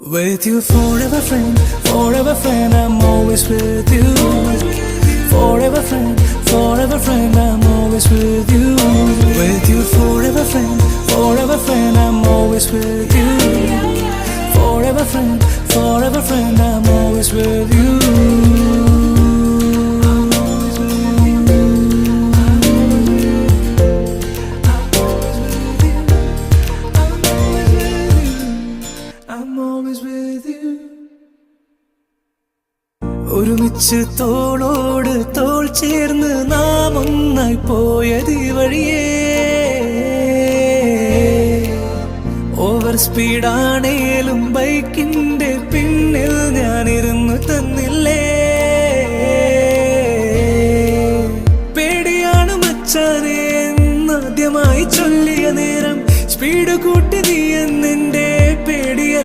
With you forever friend, I'm always with you. Forever friend, I'm always with you. With you forever friend, I'm always with you. Forever friend, I'm always with you. ഒരുമിച്ച് തോളോട് തോൾ ചേർന്ന് നാം ഒന്നായി പോയത് ഈ വഴിയേ. Over സ്പീഡാണേലും ബൈക്കിന്റെ പിന്നിൽ ഞാനിരുന്നു തന്നില്ലേ. പേടിയാണ് മച്ചാനെ എന്നാദ്യമായി ചൊല്ലിയ നേരം സ്പീഡ് കൂട്ടി നീ